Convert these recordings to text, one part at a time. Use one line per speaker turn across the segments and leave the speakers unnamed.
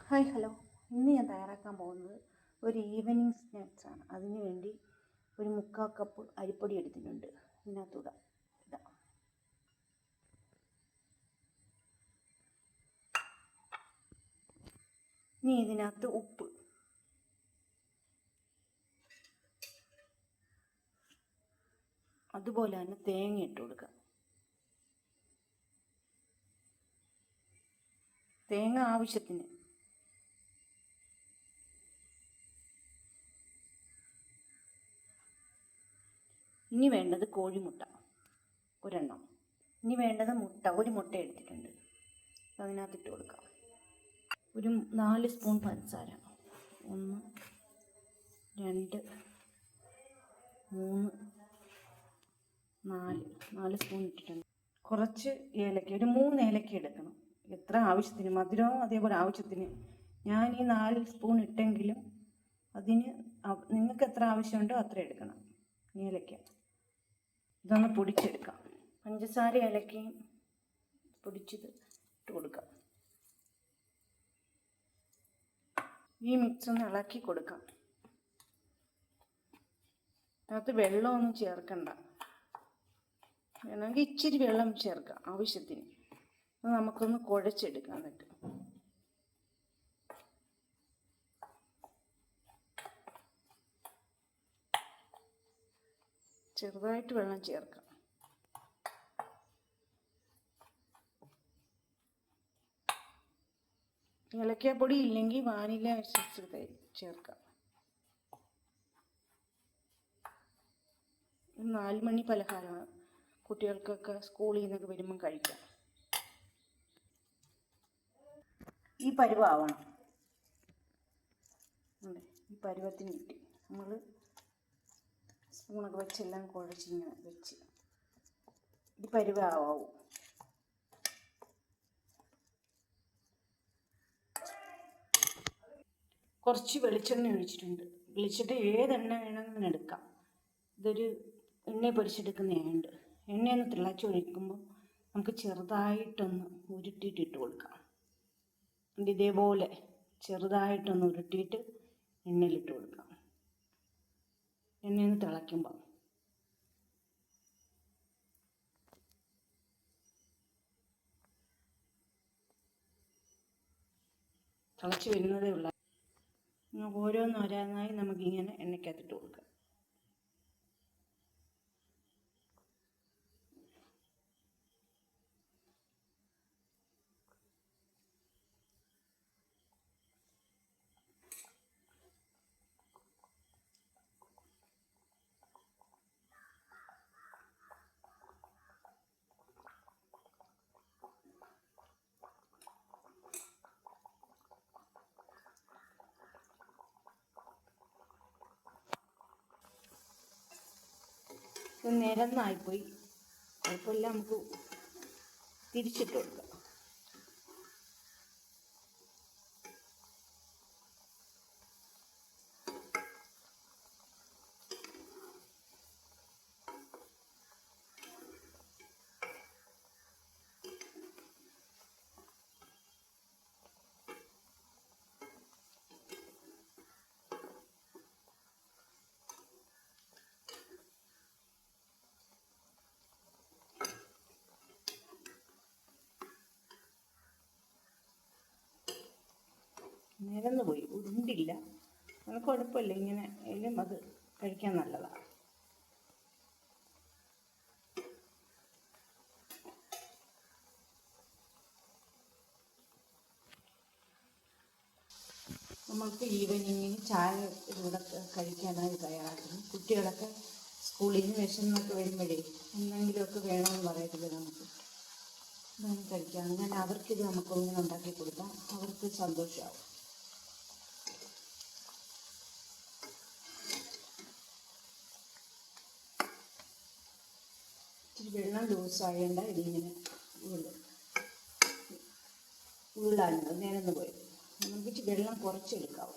Hi hello. ഇന്ന് ഞാൻ തയ്യാറാക്കാൻ പോകുന്നത് ഒരു ഈവനിങ് സ്നാക്സാണ്. അതിന് വേണ്ടി ഒരു 3/4 കപ്പ് അരിപ്പൊടി എടുത്തിട്ടുണ്ട്. ഇതിനകത്തൂടെ ഇടാം. ഇനി ഇതിനകത്ത് ഉപ്പ്, അതുപോലെ തന്നെ തേങ്ങ ഇട്ട് കൊടുക്കാം. തേങ്ങ ആവശ്യത്തിന്. ഇനി വേണ്ടത് കോഴിമുട്ട ഒരെണ്ണം. ഇനി വേണ്ടത് ഒരു മുട്ട എടുത്തിട്ടുണ്ട്, അതിനകത്തിട്ട് കൊടുക്കാം. ഒരു 4 സ്പൂൺ പഞ്ചസാര. 1 2 3 4 സ്പൂൺ ഇട്ടിട്ടുണ്ട്. കുറച്ച് ഏലക്ക, ഒരു 3 ഏലക്ക എടുക്കണം. എത്ര ആവശ്യത്തിന് മധുരവും അതേപോലെ ആവശ്യത്തിന്. ഞാൻ ഈ 4 സ്പൂൺ ഇട്ടെങ്കിലും അതിന് നിങ്ങൾക്ക് എത്ര ആവശ്യമുണ്ടോ അത്ര എടുക്കണം ഏലക്ക. ഇതൊന്ന് പൊടിച്ചെടുക്കാം. പഞ്ചസാര ഏലക്കയും പൊടിച്ചത് ഇട്ട് കൊടുക്കാം. ഈ മിക്സ് ഒന്ന് ഇളക്കി കൊടുക്കാം. അതിനകത്ത് വെള്ളമൊന്നും ചേർക്കണ്ട. വേണമെങ്കിൽ ഇച്ചിരി വെള്ളം ചേർക്കാം ആവശ്യത്തിന്. അത് നമുക്കൊന്ന് കുഴച്ചെടുക്കാം. എന്നിട്ട് ചെറുതായിട്ട് വെള്ളം ചേർക്കാം. ഏലക്കാപ്പൊടി ഇല്ലെങ്കിൽ വാനില എസൻസ് ചേർക്കാം. 4 മണി പലഹാരമാണ്, കുട്ടികൾക്കൊക്കെ സ്കൂളിൽ നിന്നൊക്കെ വരുമ്പം കഴിക്കാം. ഈ പരുവാവണം. ഈ പരുവത്തിന് കിട്ടി. നമ്മൾ സ്പൂണൊക്കെ വെച്ചെല്ലാം കുഴച്ചിങ്ങനെ വെച്ച് ഈ പരുവാവും. കുറച്ച് വെളിച്ചെണ്ണ ഒഴിച്ചിട്ടുണ്ട്. വെളിച്ചിട്ട് ഏതെണ്ണ വേണമെങ്കിലും എടുക്കാം. ഇതൊരു എണ്ണ പൊരിച്ചെടുക്കുന്നതുണ്ട്. എണ്ണയൊന്ന് തിളച്ചൊഴിക്കുമ്പോൾ നമുക്ക് ചെറുതായിട്ടൊന്ന് ഉരുട്ടിയിട്ടിട്ട് കൊടുക്കാം. ഇതേപോലെ ചെറുതായിട്ടൊന്ന് ഉരുട്ടിയിട്ട് എണ്ണയിലിട്ട് കൊടുക്കാം. എണ്ണയൊന്ന് തിളയ്ക്കുമ്പോൾ തിളച്ച് വരുന്നതേ ഉള്ളൂ. നമുക്ക് ഓരോന്നോരോന്നായി നമുക്കിങ്ങനെ എണ്ണയ്ക്കകത്തിട്ട് കൊടുക്കാം. നിരന്നായിപ്പോയി, കുഴപ്പമില്ല. നമുക്ക് തിരിച്ചിട്ട് കൊടുക്കാം. നിരന്ന് പോയി, ഉരുണ്ടില്ല. അത് കുഴപ്പമില്ല. ഇങ്ങനെ എല്ലാം അത് കഴിക്കാൻ നല്ലതാണ്. നമ്മൾക്ക് ഈവനിങ്ങിന് ചായ ഇവിടെ കഴിക്കാനായി തയ്യാറാക്കുന്നു. കുട്ടികളൊക്കെ സ്കൂളിൽ നിന്ന് വിശന്നൊക്കെ വരുമ്പോഴേ എന്തെങ്കിലുമൊക്കെ വേണമെന്ന് പറയത്തില്ല. നമുക്ക് ഇതൊന്നും കഴിക്കാം. അങ്ങനെ അവർക്കിത് നമുക്കൊന്നിനും ഉണ്ടാക്കി കൊടുക്കാം. അവർക്ക് സന്തോഷമാവും. ഇച്ചിരി വെള്ളം ലൂസായണ്ട. ഇതിങ്ങനെ ഉരുളാനുണ്ട്, നേരന്ന് പോയി. നമുക്ക് ഇച്ചിരി വെള്ളം കുറച്ചെടുക്കാവും.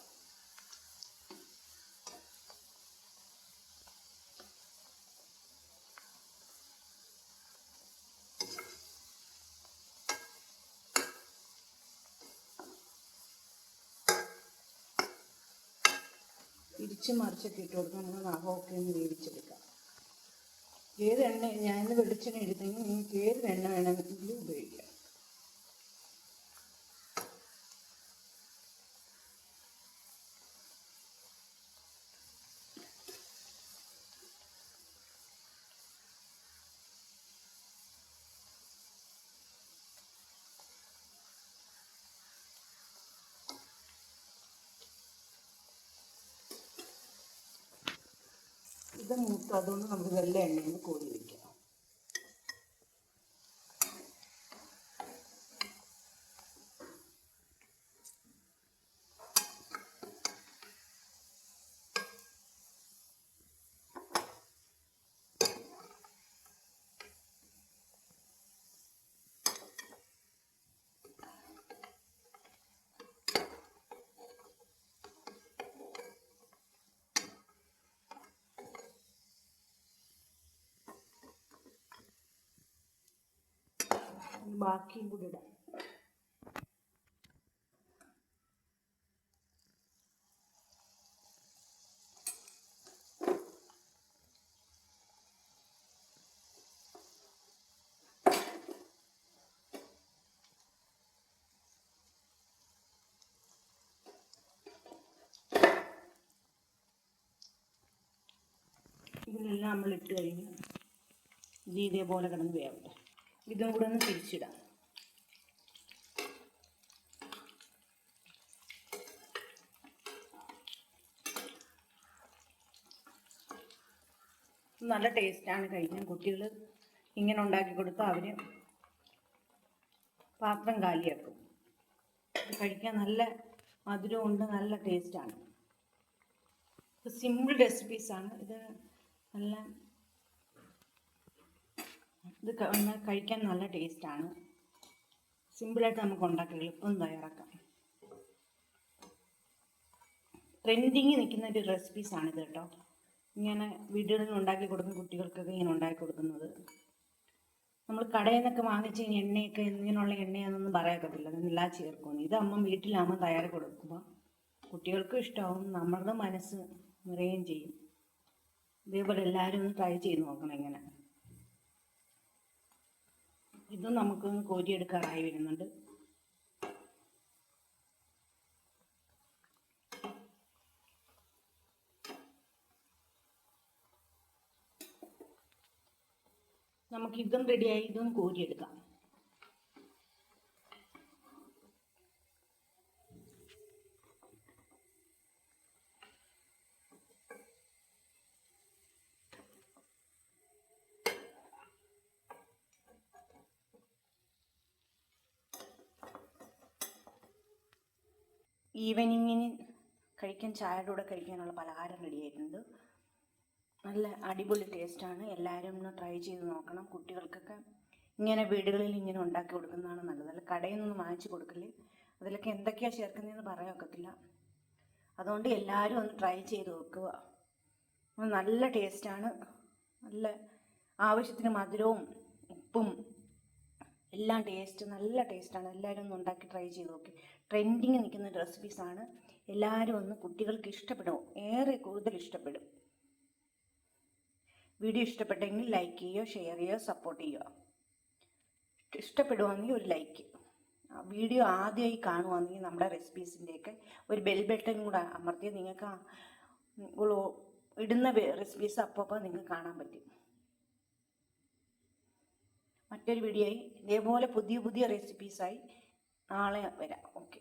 തിരിച്ച് മറിച്ചൊക്കെ ഇട്ട് കൊടുക്കാം. നമ്മൾ നഖമൊക്കെ ഒന്ന് വേവിച്ചെടുക്കാം. ഏത് എണ്ണ, ഞാനിന്ന് വെളിച്ചെണ്ണ എടുത്തെങ്കിൽ നിങ്ങൾക്ക് ഏത് എണ്ണ വേണമെങ്കിലും ഉപയോഗിക്കാം. ഇത് മൂത്ത് അതുകൊണ്ട് നമുക്ക് വെള്ള എണ്ണയിൽ കോരി വയ്ക്കാം. ബാക്കിയും കൂടി ഇടാം. ഇതിലെല്ലാം നമ്മൾ ഇട്ട് കഴിഞ്ഞ് ഇത് ഇതേപോലെ കിടന്ന് വേവട്ടെ. ഇതും കൂടെ ഒന്ന് തിരിച്ചിടാം. നല്ല ടേസ്റ്റാണ് കഴിക്കാൻ. കുട്ടികൾ ഇങ്ങനെ ഉണ്ടാക്കി കൊടുത്താൽ അവർ പാത്രം കാലിയാക്കും. ഇത് കഴിക്കാൻ നല്ല മധുരമുണ്ട്, നല്ല ടേസ്റ്റാണ്. ഇത് സിമ്പിൾ റെസിപ്പീസാണ്. ഇത് നല്ല കഴിക്കാൻ നല്ല ടേസ്റ്റാണ്. സിമ്പിളായിട്ട് നമുക്ക് ഉണ്ടാക്കി എളുപ്പം തയ്യാറാക്കാം. ട്രെൻഡിങ് നിൽക്കുന്ന ഒരു റെസിപ്പീസാണിത് കേട്ടോ. ഇങ്ങനെ വീടുകളിൽ ഉണ്ടാക്കി കൊടുക്കുന്ന കുട്ടികൾക്കൊക്കെ ഇങ്ങനെ ഉണ്ടാക്കി കൊടുക്കുന്നത്. നമ്മൾ കടയിൽ നിന്നൊക്കെ വാങ്ങിച്ച് എണ്ണയൊക്കെ ഇങ്ങനെയുള്ള എണ്ണയാണെന്നൊന്നും പറയാക്കത്തില്ല, അതെല്ലാം ചേർക്കുന്നു. ഇത് അമ്മ വീട്ടിലാകുമ്പോൾ തയ്യാറി കൊടുക്കുമ്പോൾ കുട്ടികൾക്കും ഇഷ്ടമാവും, നമ്മളുടെ മനസ്സ് നിറയുകയും ചെയ്യും. ഇതേപോലെ എല്ലാവരും ഒന്ന് ട്രൈ ചെയ്ത് നോക്കണം. ഇങ്ങനെ ഇതും നമുക്കൊന്ന് കോരിയെടുക്കാറായി വരുന്നുണ്ട്. നമുക്കിതും റെഡിയായി. ഇതും കോരിയെടുക്കാം. ഈവനിങ്ങിന് കഴിക്കാൻ, ചായയുടെ കൂടെ കഴിക്കാനുള്ള പലഹാരം റെഡിയായിട്ടുണ്ട്. നല്ല അടിപൊളി ടേസ്റ്റാണ്. എല്ലാവരും ഒന്ന് ട്രൈ ചെയ്ത് നോക്കണം. കുട്ടികൾക്കൊക്കെ ഇങ്ങനെ വീടുകളിൽ ഇങ്ങനെ ഉണ്ടാക്കി കൊടുക്കുന്നതാണ് നല്ലത്. അല്ല കടയിൽ നിന്നൊന്നും വാങ്ങിച്ച് കൊടുക്കല്. അതിലൊക്കെ എന്തൊക്കെയാണ് ചേർക്കുന്നതെന്ന് പറയാൻ ഒക്കത്തില്ല. അതുകൊണ്ട് എല്ലാവരും ഒന്ന് ട്രൈ ചെയ്ത് നോക്കുക. നല്ല ടേസ്റ്റാണ്. നല്ല ആവശ്യത്തിന് മധുരവും ഉപ്പും എല്ലാം നല്ല ടേസ്റ്റാണ്. എല്ലാവരും ഒന്ന് ഉണ്ടാക്കി ട്രൈ ചെയ്ത് നോക്കി. ട്രെൻഡിങ് നിൽക്കുന്ന റെസിപ്പീസാണ്. എല്ലാവരും ഒന്ന്, കുട്ടികൾക്ക് ഇഷ്ടപ്പെടും, ഏറെ കൂടുതൽ ഇഷ്ടപ്പെടും. വീഡിയോ ഇഷ്ടപ്പെട്ടെങ്കിൽ ലൈക്ക് ചെയ്യുക, ഷെയർ ചെയ്യുക, സപ്പോർട്ട് ചെയ്യുക. ഇഷ്ടപ്പെടുവാണെങ്കിൽ ഒരു ലൈക്ക്. വീഡിയോ ആദ്യമായി കാണുവാണെങ്കിൽ നമ്മുടെ റെസിപ്പീസിൻ്റെയൊക്കെ ഒരു ബെൽ ബട്ടൺ കൂടെ അമർത്തിയാൽ നിങ്ങൾക്ക് ഇടുന്ന റെസിപ്പീസ് അപ്പോൾ നിങ്ങൾക്ക് കാണാൻ പറ്റും. മറ്റൊരു വീഡിയോയിൽ ഇതേപോലെ പുതിയ റെസിപ്പീസായി നാളെ വരാം. ഓക്കെ.